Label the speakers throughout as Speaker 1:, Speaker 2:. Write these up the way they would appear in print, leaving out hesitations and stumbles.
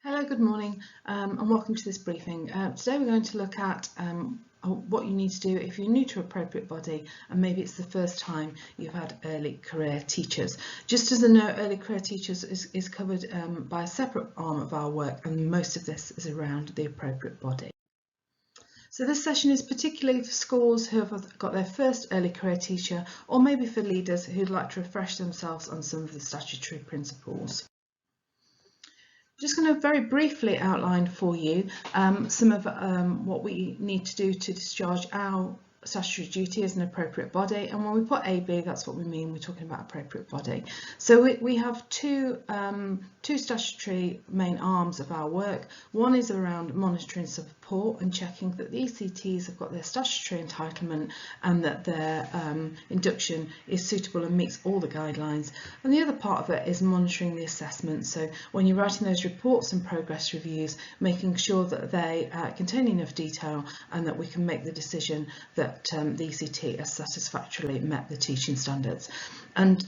Speaker 1: Hello, good morning, and welcome to this briefing. Today we're going to look at what you need to do if you're new to Appropraite Body and maybe it's the first time you've had early career teachers. Just as a note, early career teachers is covered by a separate arm of our work, and most of this is around the Appropraite Body. So this session is particularly for schools who have got their first early career teacher, or maybe for leaders who'd like to refresh themselves on some of the statutory principles. Just going to very briefly outline for you some of what we need to do to discharge our statutory duty as an appropriate body, and when we put AB, that's what we mean. We're talking about appropriate body. So we have two statutory main arms of our work. One is around monitoring support and checking that the ECTs have got their statutory entitlement and that their induction is suitable and meets all the guidelines. And the other part of it is monitoring the assessment. So when you're writing those reports and progress reviews, making sure that they contain enough detail and that we can make the decision that the ECT has satisfactorily met the teaching standards. And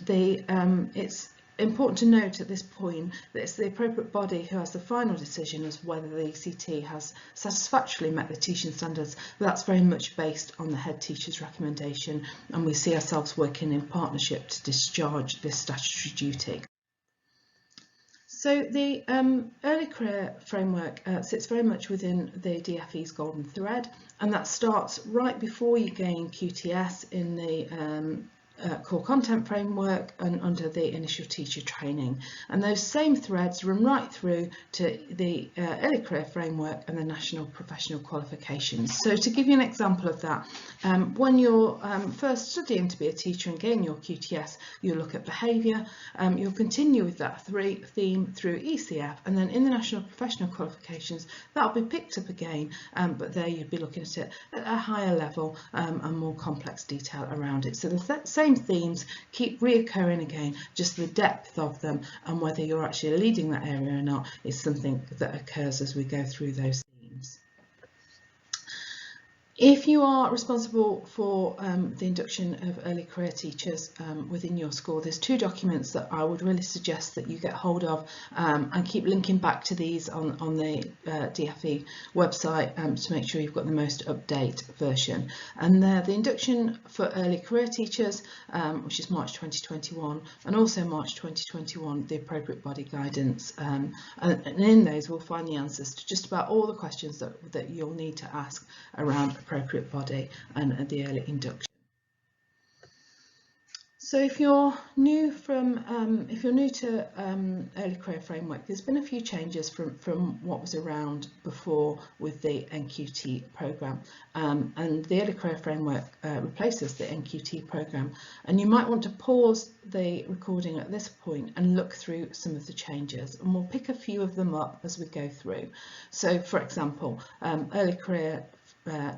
Speaker 1: it's important to note at this point that it's the appropriate body who has the final decision as whether the ECT has satisfactorily met the teaching standards, but that's very much based on the head teacher's recommendation, and we see ourselves working in partnership to discharge this statutory duty. So the early career framework sits very much within the DFE's golden thread, and that starts right before you gain QTS in the core content framework and under the initial teacher training, and those same threads run right through to the early career framework and the national professional qualifications. So to give you an example of that, when you're first studying to be a teacher and gain your QTS, you'll look at behaviour, you'll continue with that theme through ECF, and then in the national professional qualifications that'll be picked up again, but there you'd be looking at it at a higher level and more complex detail around it. So the same themes keep reoccurring again, just the depth of them and whether you're actually leading that area or not is something that occurs as we go through those themes. If you are responsible for the induction of early career teachers within your school, there's two documents that I would really suggest that you get hold of and keep linking back to these on the DFE website to make sure you've got the most up-to-date version. And they're the induction for early career teachers, which is March 2021, and also March 2021, the appropriate body guidance. And in those we'll find the answers to just about all the questions that you'll need to ask around appropriate body and the early induction. So if you're new to early career framework, there's been a few changes from what was around before with the NQT programme, and the early career framework replaces the NQT programme, and you might want to pause the recording at this point and look through some of the changes, and we'll pick a few of them up as we go through. So for example, early career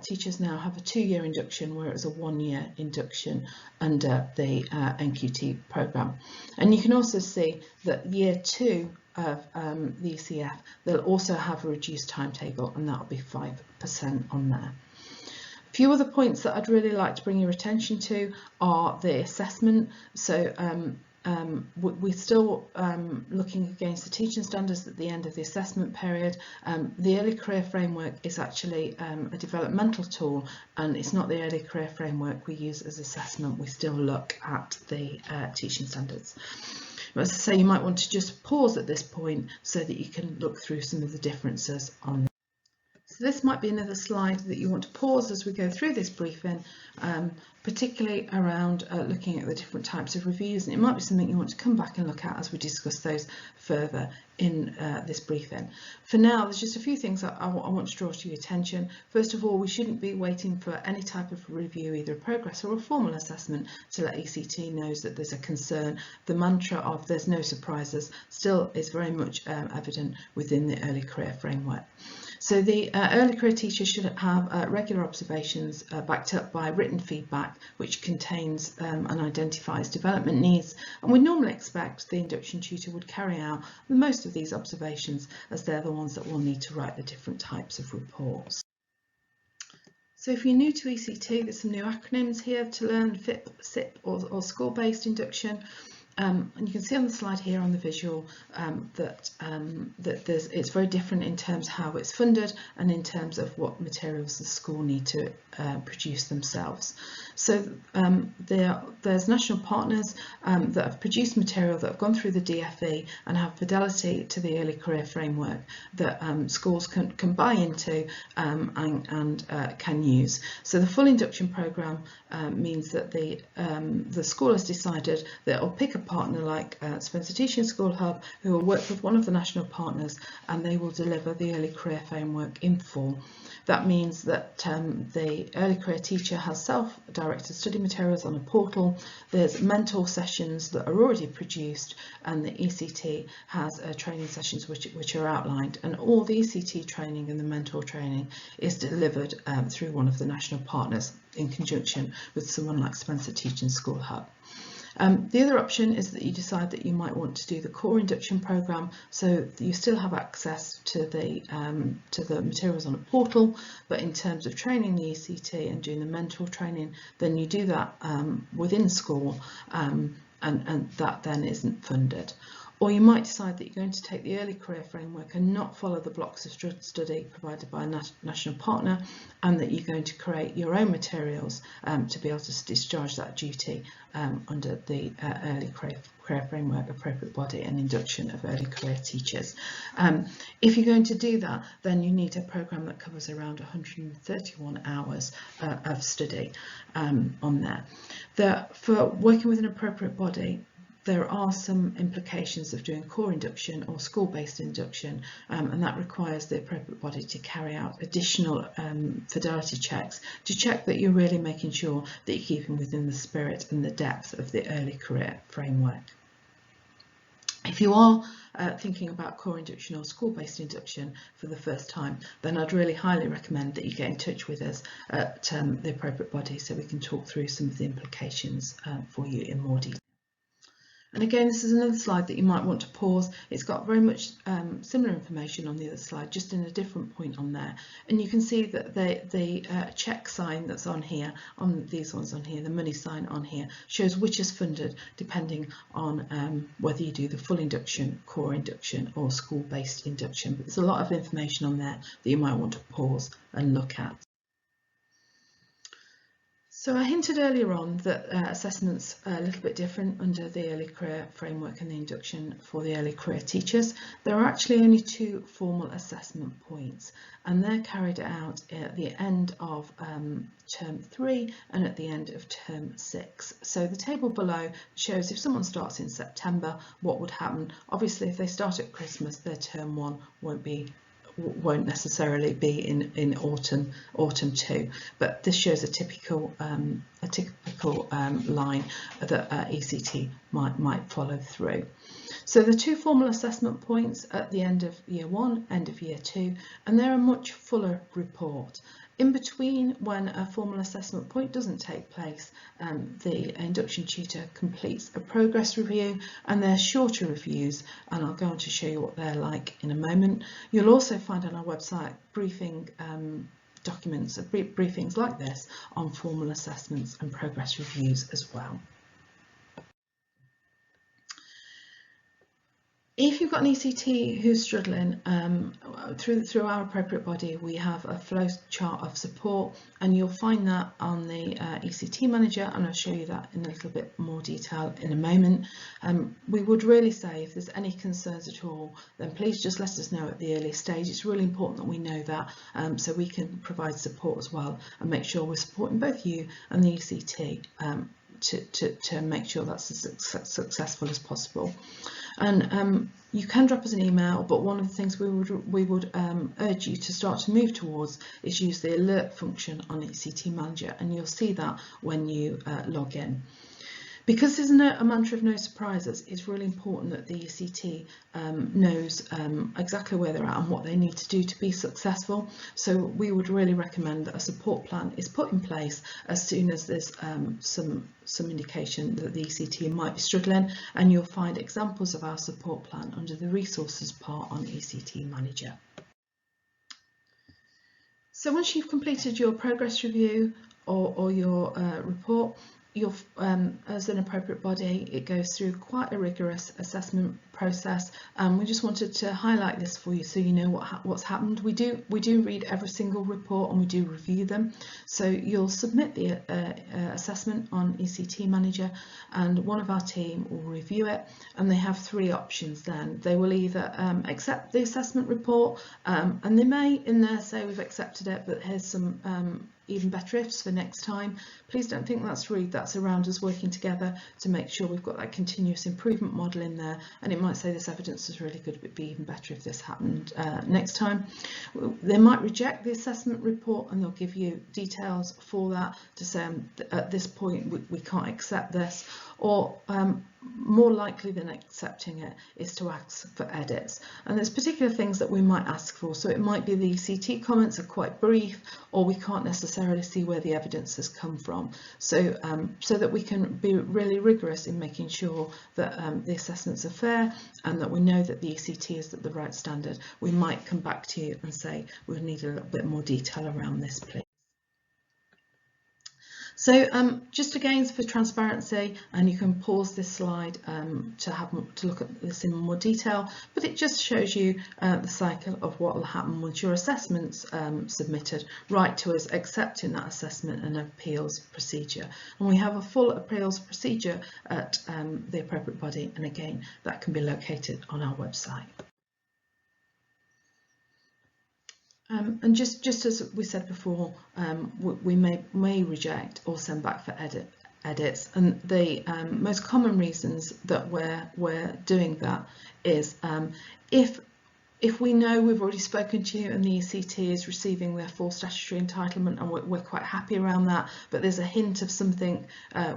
Speaker 1: teachers now have a 2-year induction, where it was a 1-year induction under the NQT programme. And you can also see that year 2 of the ECF, they'll also have a reduced timetable, and that'll be 5% on there. A few other points that I'd really like to bring your attention to are the assessment. So we're still looking against the teaching standards at the end of the assessment period. The early career framework is actually a developmental tool, and it's not the early career framework we use as assessment. We still look at the teaching standards. But as I say, you might want to just pause at this point so that you can look through some of the differences on. So this might be another slide that you want to pause as we go through this briefing, particularly around looking at the different types of reviews, and it might be something you want to come back and look at as we discuss those further in this briefing. For now, there's just a few things I want to draw to your attention. First of all, we shouldn't be waiting for any type of review, either a progress or a formal assessment, to let ECT knows that there's a concern. The mantra of "there's no surprises" still is very much evident within the early career framework. So the early career teacher should have regular observations backed up by written feedback, which contains and identifies development needs, and we normally expect the induction tutor would carry out most of these observations, as they're the ones that will need to write the different types of reports. So if you're new to ECT, there's some new acronyms here to learn: FIP, SIP or school-based induction. And you can see on the slide here on the visual that it's very different in terms of how it's funded and in terms of what materials the school need to produce themselves. So there's national partners that have produced material that have gone through the DFE and have fidelity to the early career framework that schools can buy into and can use. So the full induction programme means that the school has decided that it'll pick a partner like Spencer Teaching School Hub, who will work with one of the national partners, and they will deliver the early career framework in full. That means that the early career teacher has self-directed study materials on a portal. There's mentor sessions that are already produced, and the ECT has training sessions which are outlined, and all the ECT training and the mentor training is delivered through one of the national partners in conjunction with someone like Spencer Teaching School Hub. The other option is that you decide that you might want to do the core induction programme, so you still have access to the materials on a portal, but in terms of training the ECT and doing the mentor training, then you do that within school, and that then isn't funded. Or you might decide that you're going to take the early career framework and not follow the blocks of study provided by a national partner, and that you're going to create your own materials to be able to discharge that duty under the early career framework appropriate body and induction of early career teachers. If you're going to do that, then you need a programme that covers around 131 hours of study on there. For working with an appropriate body, there are some implications of doing core induction or school-based induction, and that requires the appropriate body to carry out additional fidelity checks to check that you're really making sure that you're keeping within the spirit and the depth of the early career framework. If you are thinking about core induction or school-based induction for the first time, then I'd really highly recommend that you get in touch with us at the appropriate body so we can talk through some of the implications for you in more detail. And again, this is another slide that you might want to pause. It's got very much similar information on the other slide, just in a different point on there. And you can see that the check sign that's on here, on these ones on here, the money sign on here, shows which is funded depending on whether you do the full induction, core induction or school-based induction. But there's a lot of information on there that you might want to pause and look at. So I hinted earlier on that assessment's a little bit different under the early career framework and the induction for the early career teachers. There are actually only 2 formal assessment points, and they're carried out at the end of term 3 and at the end of term 6. So the table below shows if someone starts in September, what would happen. Obviously, if they start at Christmas, their term 1 won't necessarily be in autumn 2, but this shows a typical line that ECT might follow through. So the 2 formal assessment points at the end of year 1, end of year 2, and they're a much fuller report. In between, when a formal assessment point doesn't take place, the induction tutor completes a progress review, and they're shorter reviews, and I'll go on to show you what they're like in a moment. You'll also find on our website briefing documents, briefings like this on formal assessments and progress reviews as well. If you've got an ECT who's struggling, through our appropriate body, we have a flow chart of support, and you'll find that on the ECT manager, and I'll show you that in a little bit more detail in a moment. We would really say if there's any concerns at all, then please just let us know at the earliest stage. It's really important that we know that, so we can provide support as well and make sure we're supporting both you and the ECT to make sure that's as successful as possible. And you can drop us an email, but one of the things we would urge you to start to move towards is use the alert function on ECT Manager, and you'll see that when you log in. Because there's a mantra of no surprises, it's really important that the ECT knows exactly where they're at and what they need to do to be successful. So we would really recommend that a support plan is put in place as soon as there's some indication that the ECT might be struggling, and you'll find examples of our support plan under the resources part on ECT Manager. So once you've completed your progress review or your report, as an appropriate body, it goes through quite a rigorous assessment process. We just wanted to highlight this for you so you know what's happened. We do read every single report and we do review them. So you'll submit the assessment on ECT Manager, and one of our team will review it, and they have three options then. They will either accept the assessment report, and they may in there say we've accepted it, but here's some even better ifs for next time. Please don't think that's rude. That's around us working together to make sure we've got that continuous improvement model in there, and it might say this evidence is really good, but it'd be even better if this happened next time. They might reject the assessment report and they'll give you details for that to say at this point we can't accept this, or more likely than accepting it is to ask for edits. And there's particular things that we might ask for. So it might be the ECT comments are quite brief, or we can't necessarily see where the evidence has come from. So so that we can be really rigorous in making sure that the assessments are fair and that we know that the ECT is at the right standard, we might come back to you and say we need a little bit more detail around this, please. So just again for transparency, and you can pause this slide to look at this in more detail, but it just shows you the cycle of what will happen once your assessment's submitted, right to us accepting that assessment and appeals procedure. And we have a full appeals procedure at the appropriate body, and again that can be located on our website. And just as we said before, we may reject or send back for edits, and the most common reasons that we're doing that is if we know we've already spoken to you and the ECT is receiving their full statutory entitlement and we're quite happy around that, but there's a hint of something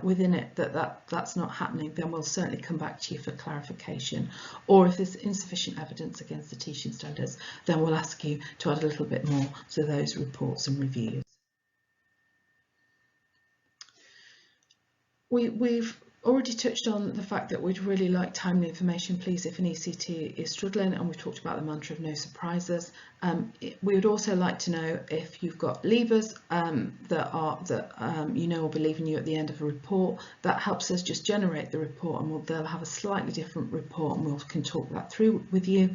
Speaker 1: within it that's not happening, then we'll certainly come back to you for clarification. Or if there's insufficient evidence against the teaching standards, then we'll ask you to add a little bit more to those reports and reviews. We've already touched on the fact that we'd really like timely information, please, if an ECT is struggling, and we've talked about the mantra of no surprises. We would also like to know if you've got leavers that you know will be leaving you at the end of a report. That helps us just generate the report, and they'll have a slightly different report, and we can talk that through with you.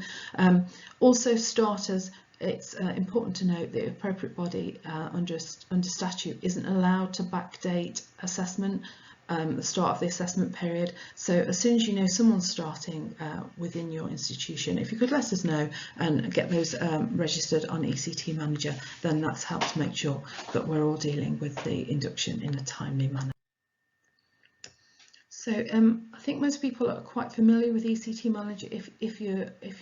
Speaker 1: Also starters. It's important to note that the appropriate body under statute isn't allowed to backdate assessment. The start of the assessment period. So as soon as you know someone's starting within your institution, if you could let us know and get those registered on ECT Manager, then that's helped to make sure that we're all dealing with the induction in a timely manner. So I think most people are quite familiar with ECT Manager. If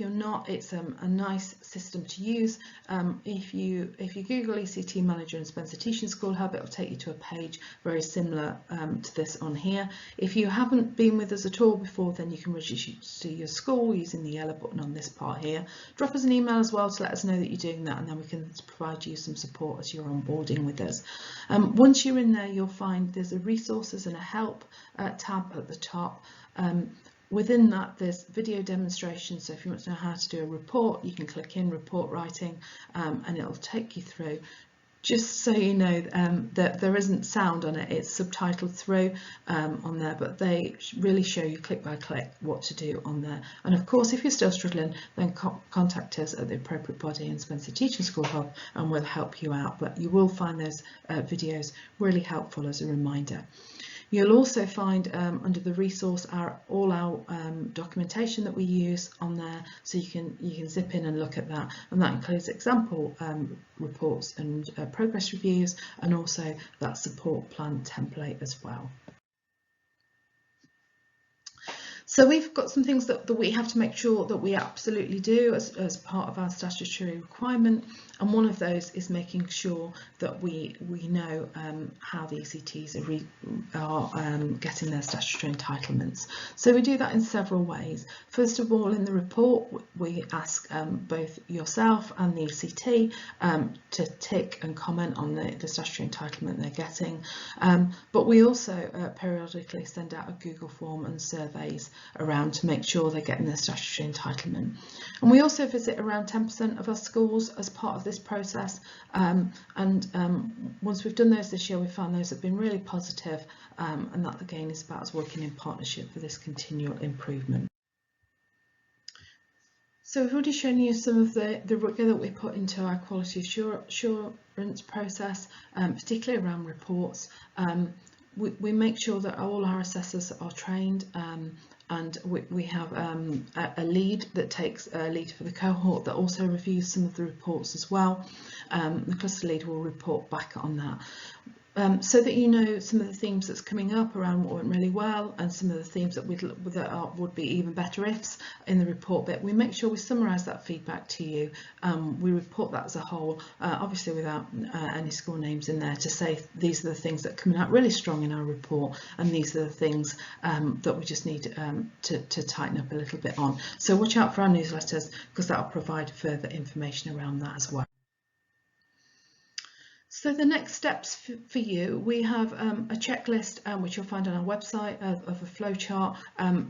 Speaker 1: you're not, it's a nice system to use. If you Google ECT Manager and Spencer Teaching School Hub, it will take you to a page very similar to this on here. If you haven't been with us at all before, then you can register your school using the yellow button on this part here. Drop us an email as well to let us know that you're doing that, and then we can provide you some support as you're onboarding with us. Once you're in there, you'll find there's a resources and a help tab at the top. Within that there's video demonstrations, so if you want to know how to do a report, you can click in report writing and it'll take you through. Just so you know that there isn't sound on it, it's subtitled through on there, but they really show you click by click what to do on there. And of course, if you're still struggling, then contact us at the appropriate body and Spencer Teaching School Hub, and we'll help you out. But you will find those videos really helpful as a reminder. You'll also find under the resource all our documentation that we use on there, so you can zip in and look at that, and that includes example reports and progress reviews, and also that support plan template as well. So we've got some things that we have to make sure that we absolutely do as part of our statutory requirement, and one of those is making sure that we know how the ECTs are getting their statutory entitlements. So we do that in several ways. First of all, in the report we ask both yourself and the ECT to tick and comment on the statutory entitlement they're getting, but we also periodically send out a Google form and surveys around to make sure they're getting their statutory entitlement. And we also visit around 10% of our schools as part of this process, once we've done those this year, we found those have been really positive, and that again is about us working in partnership for this continual improvement. So we've already shown you some of the rigor that we put into our quality assurance process, particularly around reports. We make sure that all our assessors are trained, and we have a lead that takes a lead for the cohort that also reviews some of the reports as well. The cluster lead will report back on that. So that you know some of the themes that's coming up around what went really well, and some of the themes that would be even better ifs in the report bit. We make sure we summarise that feedback to you. We report that as a whole, obviously without any school names in there, to say these are the things that are coming out really strong in our report, and these are the things that we just need to tighten up a little bit on. So watch out for our newsletters, because that will provide further information around that as well. So the next steps for you, we have a checklist which you'll find on our website of a flowchart,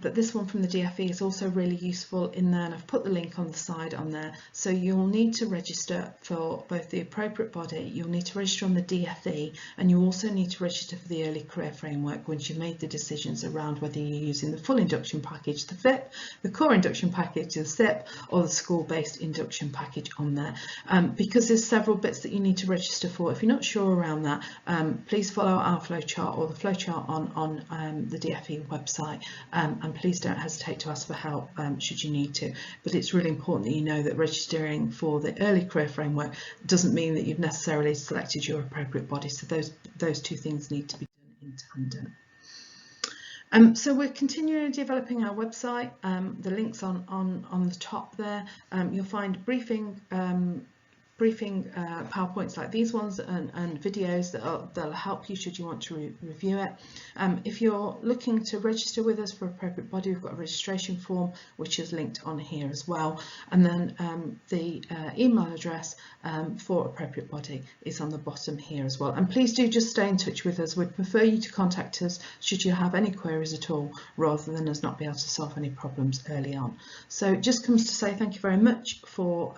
Speaker 1: but this one from the DFE is also really useful in there, and I've put the link on the side on there. So you'll need to register for both the appropriate body, you'll need to register on the DFE, and you also need to register for the early career framework once you've made the decisions around whether you're using the full induction package, the FIP, the core induction package, the SIP, or the school-based induction package on there, because there's several bits that you need to register for. If you're not sure around that, please follow our flowchart or the flowchart on the DFE website, and please don't hesitate to ask for help should you need to. But it's really important that you know that registering for the early career framework doesn't mean that you've necessarily selected your appropriate body, so those two things need to be done in tandem. So we're continually developing our website. The links on the top there. You'll find briefing PowerPoints like these ones and videos that'll help you should you want to review it. If you're looking to register with us for appropriate body, we've got a registration form which is linked on here as well, and then the email address for appropriate body is on the bottom here as well. And please do just stay in touch with us. We'd prefer you to contact us should you have any queries at all, rather than us not be able to solve any problems early on. So it just comes to say thank you very much for